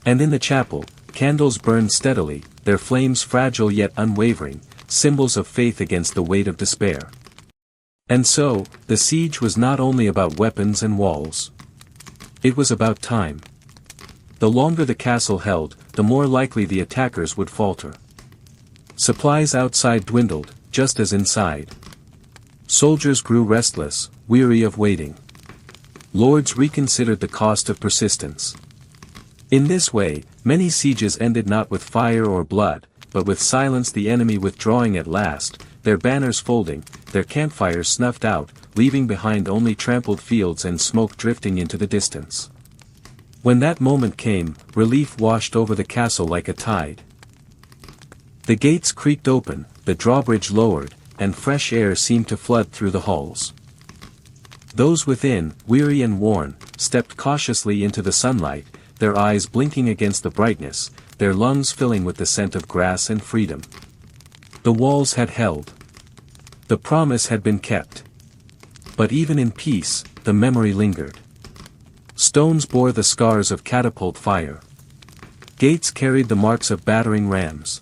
And in the chapel, candles burned steadily, their flames fragile yet unwavering, symbols of faith against the weight of despair. And so, the siege was not only about weapons and walls. It was about time. The longer the castle held, the more likely the attackers would falter. Supplies outside dwindled, just as inside. Soldiers grew restless, weary of waiting. Lords reconsidered the cost of persistence. In this way, many sieges ended not with fire or blood, but with silence, the enemy withdrawing at last, their banners folding, their campfires snuffed out, leaving behind only trampled fields and smoke drifting into the distance. When that moment came, relief washed over the castle like a tide. The gates creaked open, the drawbridge lowered, and fresh air seemed to flood through the halls. Those within, weary and worn, stepped cautiously into the sunlight, their eyes blinking against the brightness, their lungs filling with the scent of grass and freedom. The walls had held. The promise had been kept. But even in peace, the memory lingered. Stones bore the scars of catapult fire. Gates carried the marks of battering rams.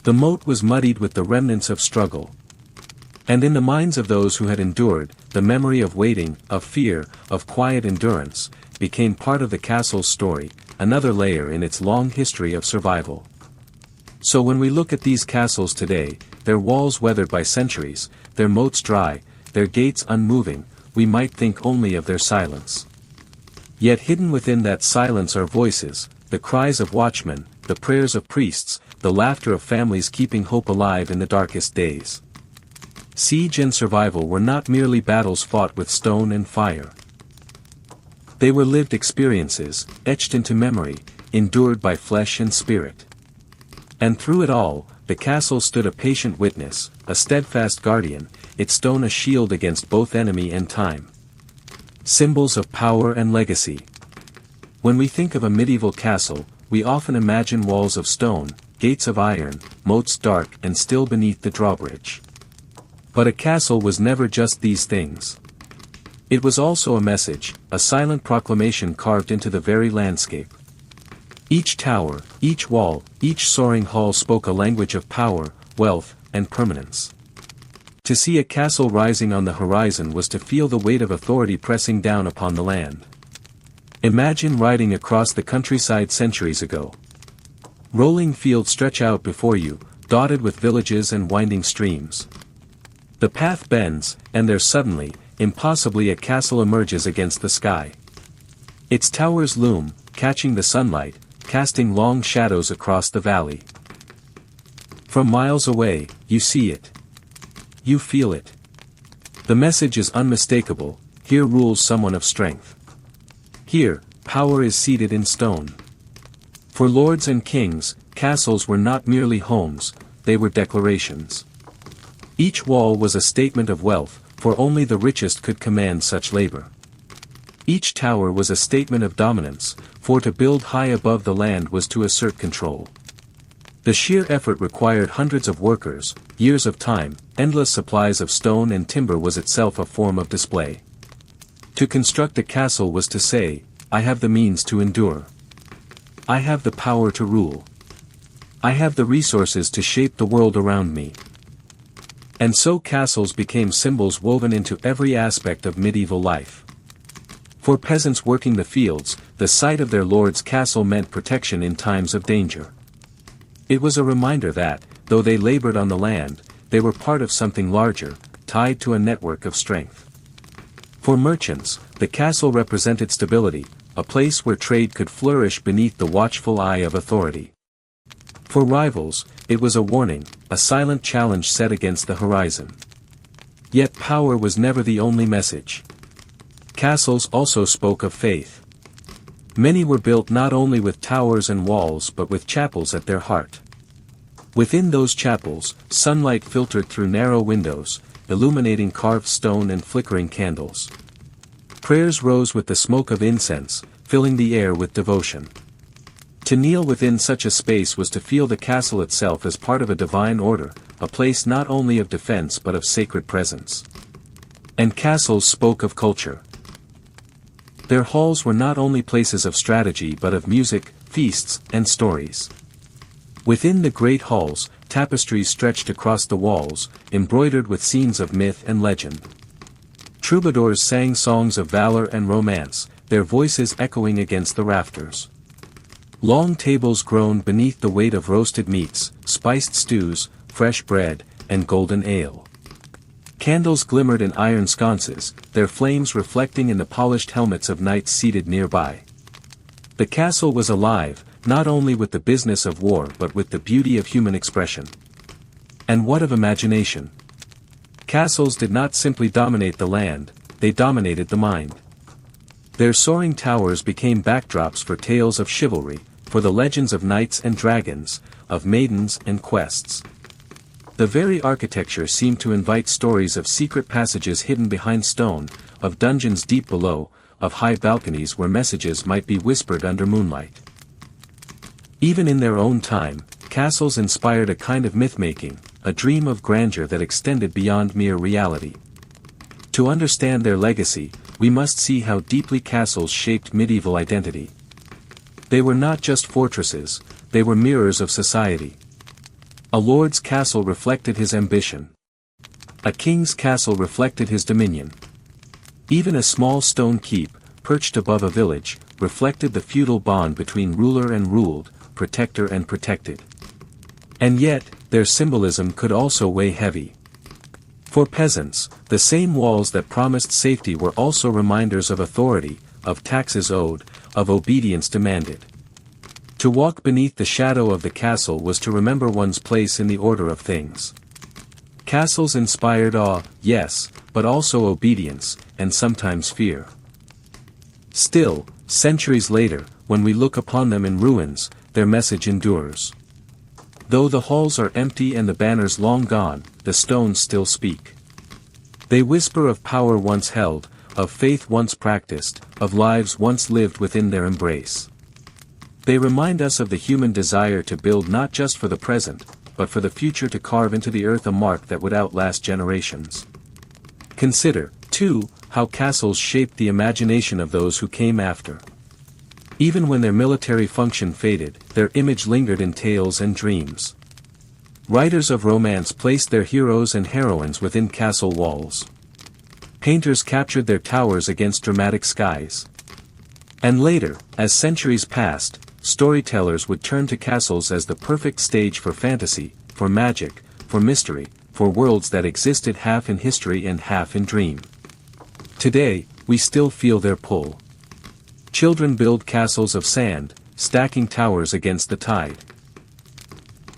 The moat was muddied with the remnants of struggle. And in the minds of those who had endured, the memory of waiting, of fear, of quiet endurance, became part of the castle's story, another layer in its long history of survival. So when we look at these castles today, their walls weathered by centuries, their moats dry, their gates unmoving, we might think only of their silence. Yet hidden within that silence are voices, the cries of watchmen, the prayers of priests, the laughter of families keeping hope alive in the darkest days. Siege and survival were not merely battles fought with stone and fire. They were lived experiences, etched into memory, endured by flesh and spirit. And through it all, the castle stood a patient witness, a steadfast guardian, its stone a shield against both enemy and time. Symbols of power and legacy. When we think of a medieval castle, we often imagine walls of stone, gates of iron, moats dark and still beneath the drawbridge. But a castle was never just these things. It was also a message, a silent proclamation carved into the very landscape. Each tower, each wall, each soaring hall spoke a language of power, wealth, and permanence. To see a castle rising on the horizon was to feel the weight of authority pressing down upon the land. Imagine riding across the countryside centuries ago. Rolling fields stretch out before you, dotted with villages and winding streams. The path bends, and there suddenly, impossibly a castle emerges against the sky. Its towers loom, catching the sunlight, casting long shadows across the valley. From miles away, you see it. You feel it. The message is unmistakable, here rules someone of strength. Here, power is seated in stone. For lords and kings, castles were not merely homes, they were declarations. Each wall was a statement of wealth, for only the richest could command such labor. Each tower was a statement of dominance, for to build high above the land was to assert control. The sheer effort required hundreds of workers, years of time, endless supplies of stone and timber was itself a form of display. To construct a castle was to say, I have the means to endure. I have the power to rule. I have the resources to shape the world around me. And so castles became symbols woven into every aspect of medieval life. For peasants working the fields, the sight of their lord's castle meant protection in times of danger. It was a reminder that, though they labored on the land, they were part of something larger, tied to a network of strength. For merchants, the castle represented stability, a place where trade could flourish beneath the watchful eye of authority. For rivals, it was a warning, a silent challenge set against the horizon. Yet power was never the only message. Castles also spoke of faith. Many were built not only with towers and walls but with chapels at their heart. Within those chapels, sunlight filtered through narrow windows, illuminating carved stone and flickering candles. Prayers rose with the smoke of incense, filling the air with devotion. To kneel within such a space was to feel the castle itself as part of a divine order, a place not only of defense but of sacred presence. And castles spoke of culture. Their halls were not only places of strategy but of music, feasts, and stories. Within the great halls, tapestries stretched across the walls, embroidered with scenes of myth and legend. Troubadours sang songs of valor and romance, their voices echoing against the rafters. Long tables groaned beneath the weight of roasted meats, spiced stews, fresh bread, and golden ale. Candles glimmered in iron sconces, their flames reflecting in the polished helmets of knights seated nearby. The castle was alive, not only with the business of war but with the beauty of human expression. And what of imagination? Castles did not simply dominate the land, they dominated the mind. Their soaring towers became backdrops for tales of chivalry, for the legends of knights and dragons, of maidens and quests. The very architecture seemed to invite stories of secret passages hidden behind stone, of dungeons deep below, of high balconies where messages might be whispered under moonlight. Even in their own time, castles inspired a kind of myth-making, a dream of grandeur that extended beyond mere reality. To understand their legacy, we must see how deeply castles shaped medieval identity. They were not just fortresses, they were mirrors of society. A lord's castle reflected his ambition. A king's castle reflected his dominion. Even a small stone keep, perched above a village, reflected the feudal bond between ruler and ruled, protector and protected. And yet, their symbolism could also weigh heavy. For peasants, the same walls that promised safety were also reminders of authority, of taxes owed, of obedience demanded. To walk beneath the shadow of the castle was to remember one's place in the order of things. Castles inspired awe, yes, but also obedience, and sometimes fear. Still, centuries later, when we look upon them in ruins, their message endures. Though the halls are empty and the banners long gone, the stones still speak. They whisper of power once held, of faith once practiced, of lives once lived within their embrace. They remind us of the human desire to build not just for the present, but for the future, to carve into the earth a mark that would outlast generations. Consider, too, how castles shaped the imagination of those who came after. Even when their military function faded, their image lingered in tales and dreams. Writers of romance placed their heroes and heroines within castle walls. Painters captured their towers against dramatic skies. And later, as centuries passed, storytellers would turn to castles as the perfect stage for fantasy, for magic, for mystery, for worlds that existed half in history and half in dream. Today, we still feel their pull. Children build castles of sand, stacking towers against the tide.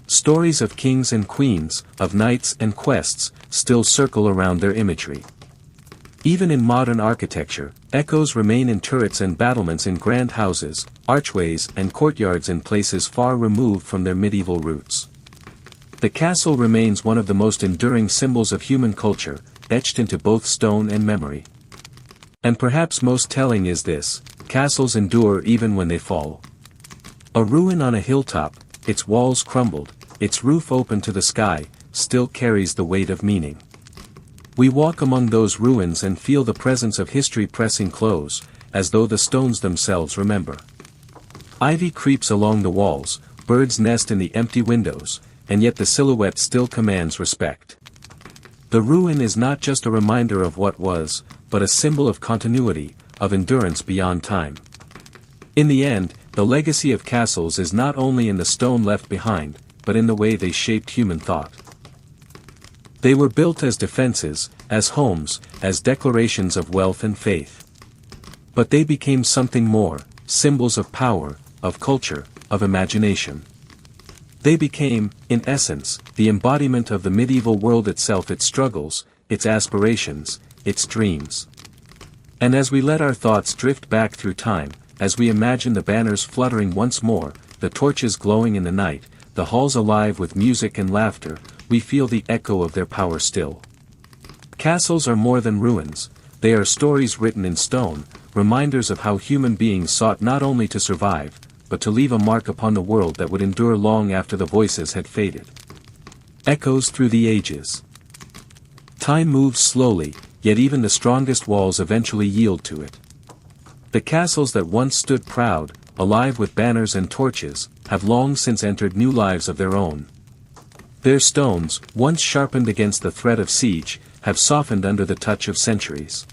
Stories of kings and queens, of knights and quests, still circle around their imagery. Even in modern architecture, echoes remain in turrets and battlements in grand houses, archways and courtyards in places far removed from their medieval roots. The castle remains one of the most enduring symbols of human culture, etched into both stone and memory. And perhaps most telling is this: castles endure even when they fall. A ruin on a hilltop, its walls crumbled, its roof open to the sky, still carries the weight of meaning. We walk among those ruins and feel the presence of history pressing close, as though the stones themselves remember. Ivy creeps along the walls, birds nest in the empty windows, and yet the silhouette still commands respect. The ruin is not just a reminder of what was, but a symbol of continuity, of endurance beyond time. In the end, the legacy of castles is not only in the stone left behind, but in the way they shaped human thought. They were built as defenses, as homes, as declarations of wealth and faith. But they became something more, symbols of power, of culture, of imagination. They became, in essence, the embodiment of the medieval world itself, its struggles, its aspirations, its dreams. And as we let our thoughts drift back through time, as we imagine the banners fluttering once more, the torches glowing in the night, the halls alive with music and laughter, we feel the echo of their power still. Castles are more than ruins, they are stories written in stone, reminders of how human beings sought not only to survive, but to leave a mark upon the world that would endure long after the voices had faded. Echoes through the ages. Time moves slowly, yet even the strongest walls eventually yield to it. The castles that once stood proud, alive with banners and torches, have long since entered new lives of their own. Their stones, once sharpened against the threat of siege, have softened under the touch of centuries.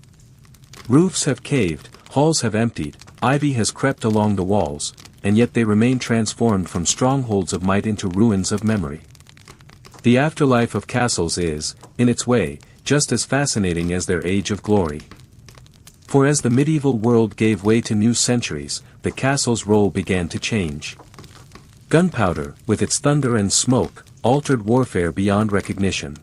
Roofs have caved, halls have emptied, ivy has crept along the walls, and yet they remain transformed from strongholds of might into ruins of memory. The afterlife of castles is, in its way, just as fascinating as their age of glory. For as the medieval world gave way to new centuries, the castle's role began to change. Gunpowder, with its thunder and smoke, altered warfare beyond recognition.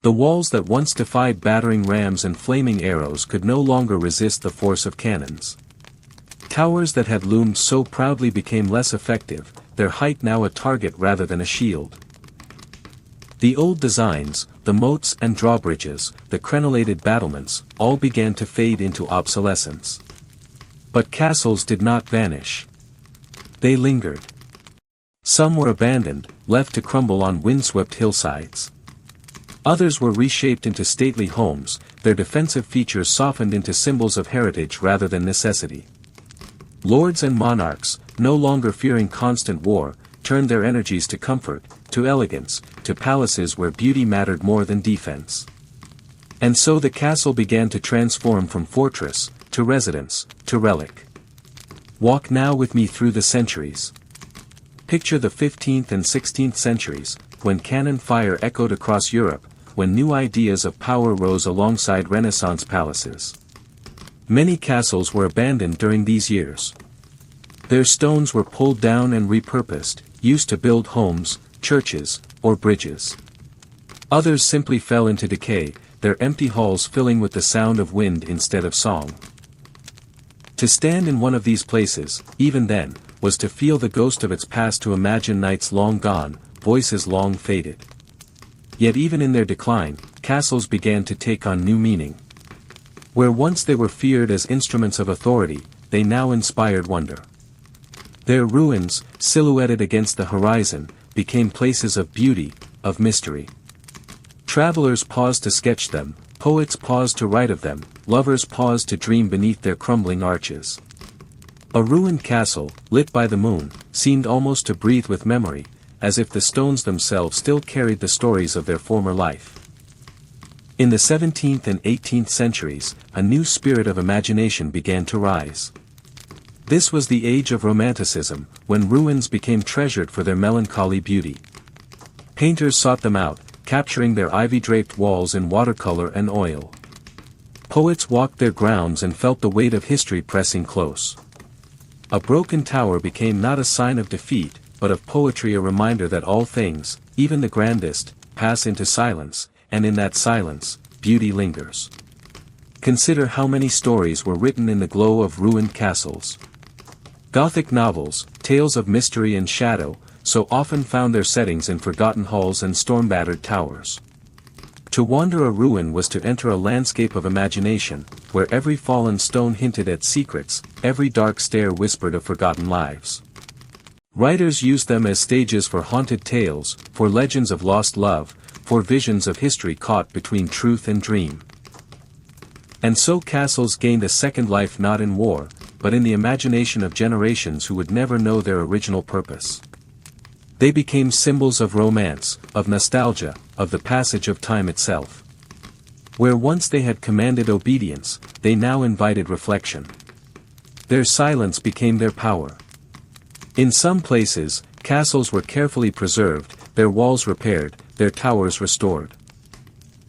The walls that once defied battering rams and flaming arrows could no longer resist the force of cannons. Towers that had loomed so proudly became less effective, their height now a target rather than a shield. The old designs, the moats and drawbridges, the crenellated battlements, all began to fade into obsolescence. But castles did not vanish. They lingered. Some were abandoned, left to crumble on windswept hillsides. Others were reshaped into stately homes, their defensive features softened into symbols of heritage rather than necessity. Lords and monarchs, no longer fearing constant war, turned their energies to comfort, to elegance, to palaces where beauty mattered more than defense. And so the castle began to transform from fortress, to residence, to relic. Walk now with me through the centuries. Picture the 15th and 16th centuries, when cannon fire echoed across Europe, when new ideas of power rose alongside Renaissance palaces. Many castles were abandoned during these years. Their stones were pulled down and repurposed, used to build homes, churches, or bridges. Others simply fell into decay, their empty halls filling with the sound of wind instead of song. To stand in one of these places, even then, was to feel the ghost of its past, to imagine nights long gone, voices long faded. Yet even in their decline, castles began to take on new meaning. Where once they were feared as instruments of authority, they now inspired wonder. Their ruins, silhouetted against the horizon, became places of beauty, of mystery. Travelers paused to sketch them, poets paused to write of them, lovers paused to dream beneath their crumbling arches. A ruined castle, lit by the moon, seemed almost to breathe with memory, as if the stones themselves still carried the stories of their former life. In the 17th and 18th centuries, a new spirit of imagination began to rise. This was the age of Romanticism, when ruins became treasured for their melancholy beauty. Painters sought them out, capturing their ivy-draped walls in watercolor and oil. Poets walked their grounds and felt the weight of history pressing close. A broken tower became not a sign of defeat, but of poetry, a reminder that all things, even the grandest, pass into silence, and in that silence, beauty lingers. Consider how many stories were written in the glow of ruined castles. Gothic novels, tales of mystery and shadow, so often found their settings in forgotten halls and storm-battered towers. To wander a ruin was to enter a landscape of imagination, where every fallen stone hinted at secrets, every dark stair whispered of forgotten lives. Writers used them as stages for haunted tales, for legends of lost love, for visions of history caught between truth and dream. And so castles gained a second life, not in war, but in the imagination of generations who would never know their original purpose. They became symbols of romance, of nostalgia, of the passage of time itself. Where once they had commanded obedience, they now invited reflection. Their silence became their power. In some places, castles were carefully preserved, their walls repaired, their towers restored.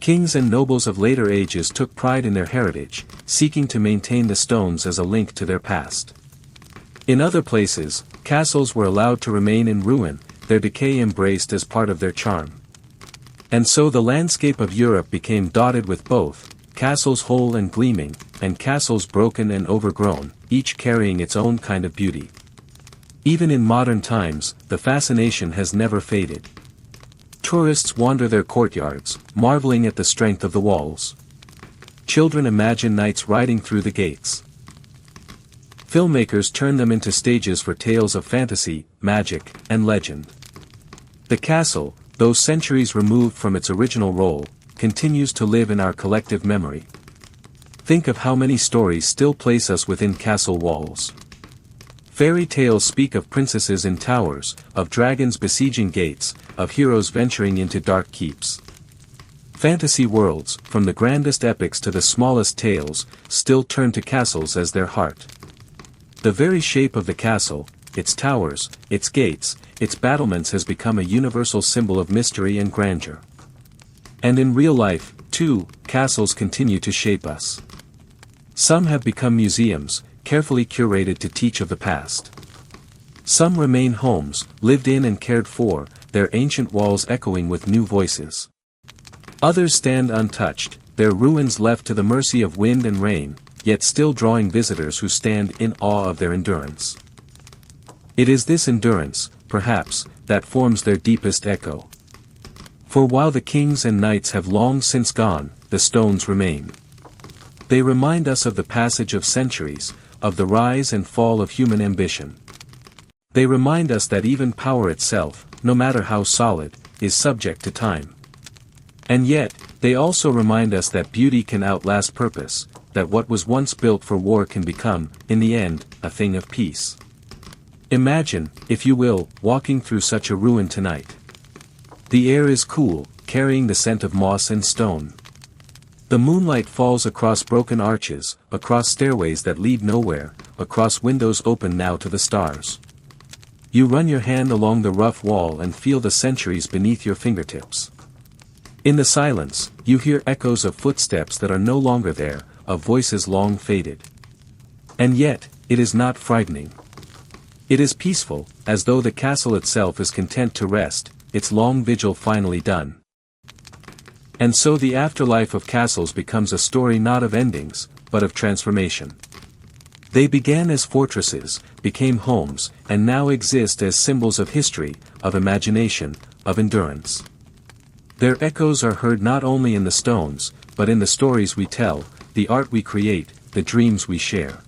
Kings and nobles of later ages took pride in their heritage, seeking to maintain the stones as a link to their past. In other places, castles were allowed to remain in ruin, their decay embraced as part of their charm. And so the landscape of Europe became dotted with both, castles whole and gleaming, and castles broken and overgrown, each carrying its own kind of beauty. Even in modern times, the fascination has never faded. Tourists wander their courtyards, marveling at the strength of the walls. Children imagine knights riding through the gates. Filmmakers turn them into stages for tales of fantasy, magic, and legend. The castle, though centuries removed from its original role, continues to live in our collective memory. Think of how many stories still place us within castle walls. Fairy tales speak of princesses in towers, of dragons besieging gates, of heroes venturing into dark keeps. Fantasy worlds, from the grandest epics to the smallest tales, still turn to castles as their heart. The very shape of the castle, its towers, its gates, its battlements has become a universal symbol of mystery and grandeur. And in real life, too, castles continue to shape us. Some have become museums, carefully curated to teach of the past. Some remain homes, lived in and cared for, their ancient walls echoing with new voices. Others stand untouched, their ruins left to the mercy of wind and rain, yet still drawing visitors who stand in awe of their endurance. It is this endurance, perhaps, that forms their deepest echo. For while the kings and knights have long since gone, the stones remain. They remind us of the passage of centuries, of the rise and fall of human ambition. They remind us that even power itself, no matter how solid, is subject to time. And yet, they also remind us that beauty can outlast purpose, that what was once built for war can become, in the end, a thing of peace. Imagine, if you will, walking through such a ruin tonight. The air is cool, carrying the scent of moss and stone. The moonlight falls across broken arches, across stairways that lead nowhere, across windows open now to the stars. You run your hand along the rough wall and feel the centuries beneath your fingertips. In the silence, you hear echoes of footsteps that are no longer there, of voices long faded. And yet, it is not frightening. It is peaceful, as though the castle itself is content to rest, its long vigil finally done. And so the afterlife of castles becomes a story not of endings, but of transformation. They began as fortresses, became homes, and now exist as symbols of history, of imagination, of endurance. Their echoes are heard not only in the stones, but in the stories we tell, the art we create, the dreams we share.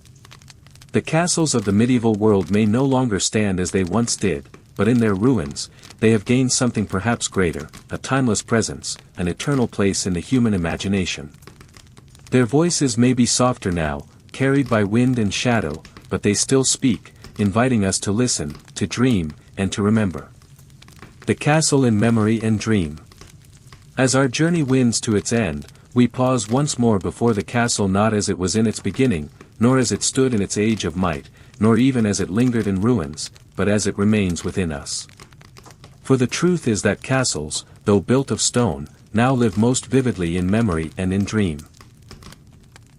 The castles of the medieval world may no longer stand as they once did, but in their ruins, they have gained something perhaps greater, a timeless presence, an eternal place in the human imagination. Their voices may be softer now, carried by wind and shadow, but they still speak, inviting us to listen, to dream, and to remember. The castle in memory and dream. As our journey winds to its end, we pause once more before the castle, not as it was in its beginning, nor as it stood in its age of might, nor even as it lingered in ruins, but as it remains within us. For the truth is that castles, though built of stone, now live most vividly in memory and in dream.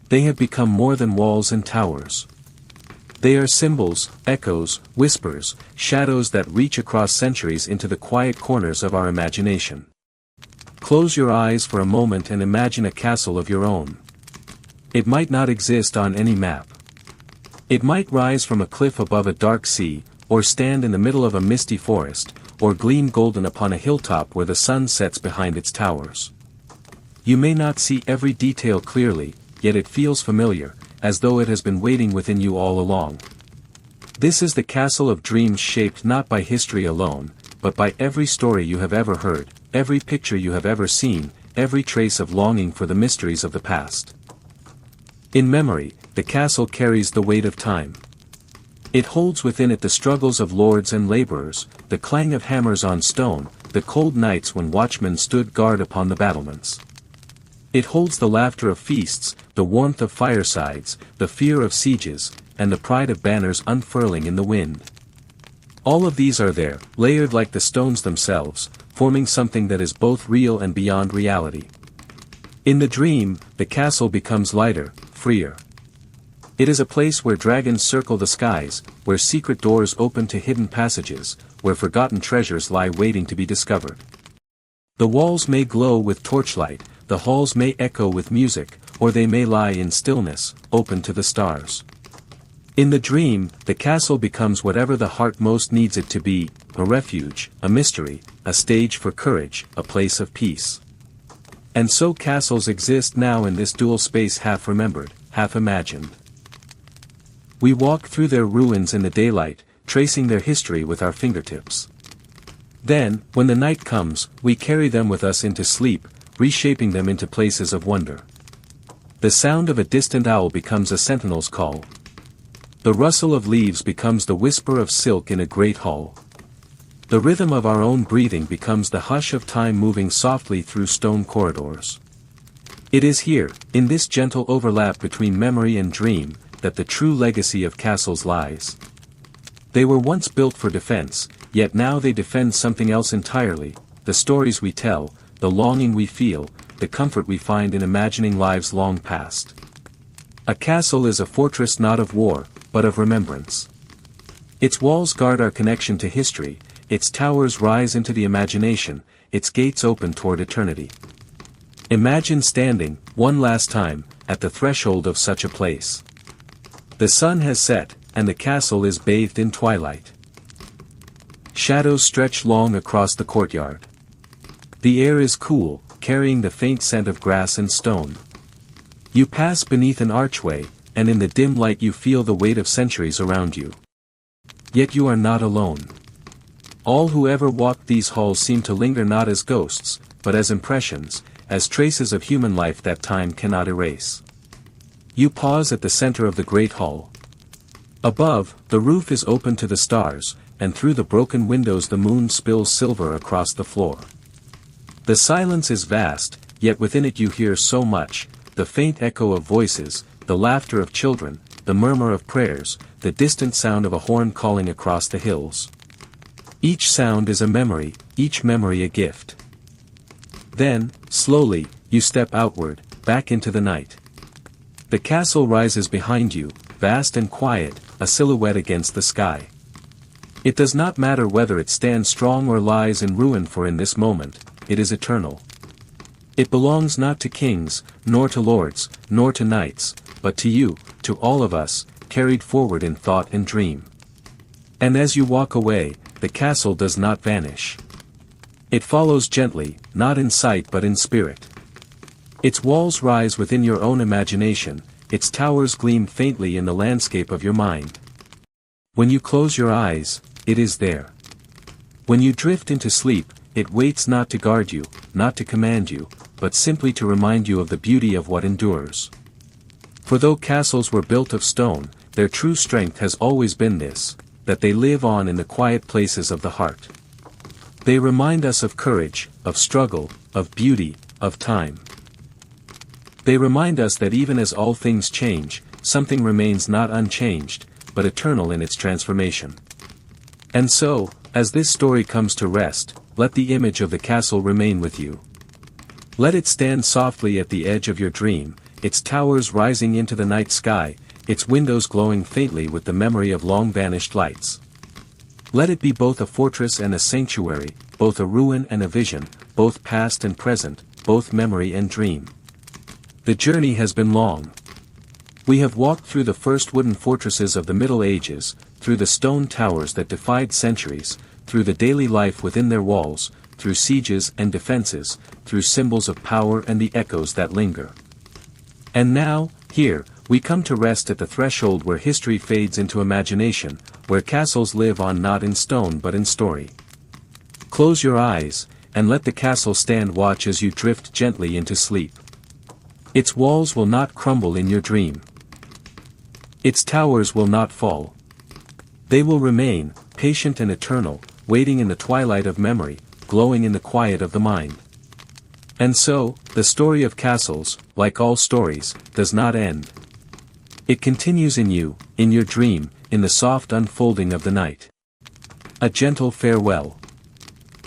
They have become more than walls and towers. They are symbols, echoes, whispers, shadows that reach across centuries into the quiet corners of our imagination. Close your eyes for a moment and imagine a castle of your own. It might not exist on any map. It might rise from a cliff above a dark sea, or stand in the middle of a misty forest, or gleam golden upon a hilltop where the sun sets behind its towers. You may not see every detail clearly, yet it feels familiar, as though it has been waiting within you all along. This is the castle of dreams, shaped not by history alone, but by every story you have ever heard, every picture you have ever seen, every trace of longing for the mysteries of the past. In memory, the castle carries the weight of time. It holds within it the struggles of lords and laborers, the clang of hammers on stone, the cold nights when watchmen stood guard upon the battlements. It holds the laughter of feasts, the warmth of firesides, the fear of sieges, and the pride of banners unfurling in the wind. All of these are there, layered like the stones themselves, forming something that is both real and beyond reality. In the dream, the castle becomes lighter, freer. It is a place where dragons circle the skies, where secret doors open to hidden passages, where forgotten treasures lie waiting to be discovered. The walls may glow with torchlight, the halls may echo with music, or they may lie in stillness, open to the stars. In the dream, the castle becomes whatever the heart most needs it to be, a refuge, a mystery, a stage for courage, a place of peace. And so castles exist now in this dual space, half remembered, half imagined. We walk through their ruins in the daylight, tracing their history with our fingertips. Then, when the night comes, we carry them with us into sleep, reshaping them into places of wonder. The sound of a distant owl becomes a sentinel's call. The rustle of leaves becomes the whisper of silk in a great hall. The rhythm of our own breathing becomes the hush of time moving softly through stone corridors. It is here, in this gentle overlap between memory and dream, that the true legacy of castles lies. They were once built for defense, yet now they defend something else entirely, the stories we tell, the longing we feel, the comfort we find in imagining lives long past. A castle is a fortress not of war, but of remembrance. Its walls guard our connection to history, its towers rise into the imagination, its gates open toward eternity. Imagine standing, one last time, at the threshold of such a place. The sun has set, and the castle is bathed in twilight. Shadows stretch long across the courtyard. The air is cool, carrying the faint scent of grass and stone. You pass beneath an archway, and in the dim light you feel the weight of centuries around you. Yet you are not alone. All who ever walked these halls seem to linger not as ghosts, but as impressions, as traces of human life that time cannot erase. You pause at the center of the great hall. Above, the roof is open to the stars, and through the broken windows the moon spills silver across the floor. The silence is vast, yet within it you hear so much, the faint echo of voices, the laughter of children, the murmur of prayers, the distant sound of a horn calling across the hills. Each sound is a memory, each memory a gift. Then, slowly, you step outward, back into the night. The castle rises behind you, vast and quiet, a silhouette against the sky. It does not matter whether it stands strong or lies in ruin, for in this moment, it is eternal. It belongs not to kings, nor to lords, nor to knights, but to you, to all of us, carried forward in thought and dream. And as you walk away, the castle does not vanish. It follows gently, not in sight but in spirit. Its walls rise within your own imagination, its towers gleam faintly in the landscape of your mind. When you close your eyes, it is there. When you drift into sleep, it waits not to guard you, not to command you, but simply to remind you of the beauty of what endures. For though castles were built of stone, their true strength has always been this, that they live on in the quiet places of the heart. They remind us of courage, of struggle, of beauty, of time. They remind us that even as all things change, something remains not unchanged, but eternal in its transformation. And so, as this story comes to rest, let the image of the castle remain with you. Let it stand softly at the edge of your dream, its towers rising into the night sky, its windows glowing faintly with the memory of long-vanished lights. Let it be both a fortress and a sanctuary, both a ruin and a vision, both past and present, both memory and dream. The journey has been long. We have walked through the first wooden fortresses of the Middle Ages, through the stone towers that defied centuries, through the daily life within their walls, through sieges and defenses, through symbols of power and the echoes that linger. And now, here, we come to rest at the threshold where history fades into imagination, where castles live on not in stone but in story. Close your eyes, and let the castle stand watch as you drift gently into sleep. Its walls will not crumble in your dream. Its towers will not fall. They will remain, patient and eternal, waiting in the twilight of memory, glowing in the quiet of the mind. And so, the story of castles, like all stories, does not end. It continues in you, in your dream, in the soft unfolding of the night. A gentle farewell.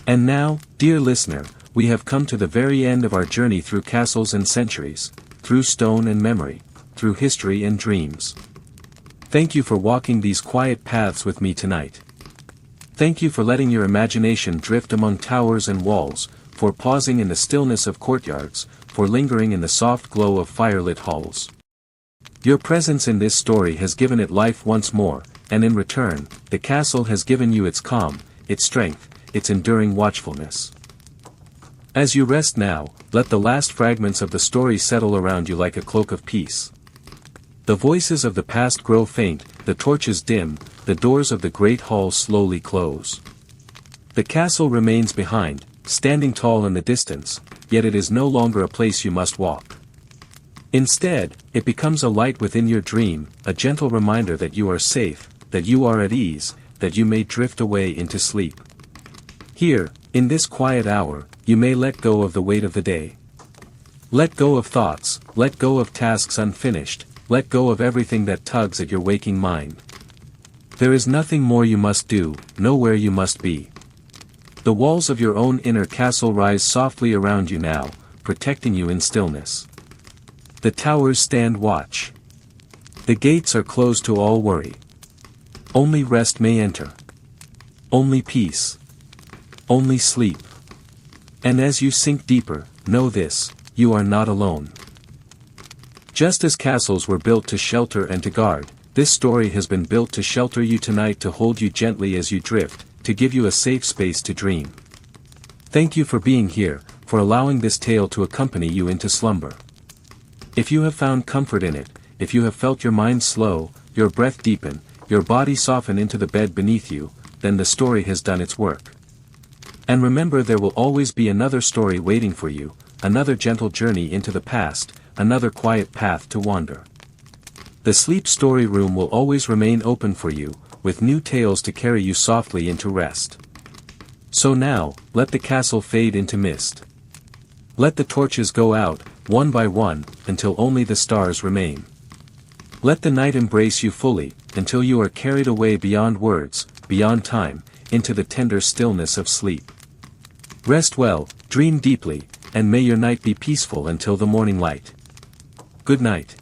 And now, dear listener, we have come to the very end of our journey through castles and centuries, through stone and memory, through history and dreams. Thank you for walking these quiet paths with me tonight. Thank you for letting your imagination drift among towers and walls, for pausing in the stillness of courtyards, for lingering in the soft glow of firelit halls. Your presence in this story has given it life once more, and in return, the castle has given you its calm, its strength, its enduring watchfulness. As you rest now, let the last fragments of the story settle around you like a cloak of peace. The voices of the past grow faint, the torches dim, the doors of the great hall slowly close. The castle remains behind, standing tall in the distance, yet it is no longer a place you must walk. Instead, it becomes a light within your dream, a gentle reminder that you are safe, that you are at ease, that you may drift away into sleep. Here, in this quiet hour, you may let go of the weight of the day. Let go of thoughts, let go of tasks unfinished, let go of everything that tugs at your waking mind. There is nothing more you must do, nowhere you must be. The walls of your own inner castle rise softly around you now, protecting you in stillness. The towers stand watch. The gates are closed to all worry. Only rest may enter. Only peace. Only sleep. And as you sink deeper, know this, you are not alone. Just as castles were built to shelter and to guard, this story has been built to shelter you tonight, to hold you gently as you drift, to give you a safe space to dream. Thank you for being here, for allowing this tale to accompany you into slumber. If you have found comfort in it, if you have felt your mind slow, your breath deepen, your body soften into the bed beneath you, then the story has done its work. And remember, there will always be another story waiting for you, another gentle journey into the past, another quiet path to wander. The Sleep Story Room will always remain open for you, with new tales to carry you softly into rest. So now, let the castle fade into mist. Let the torches go out, one by one, until only the stars remain. Let the night embrace you fully, until you are carried away beyond words, beyond time, into the tender stillness of sleep. Rest well, dream deeply, and may your night be peaceful until the morning light. Good night.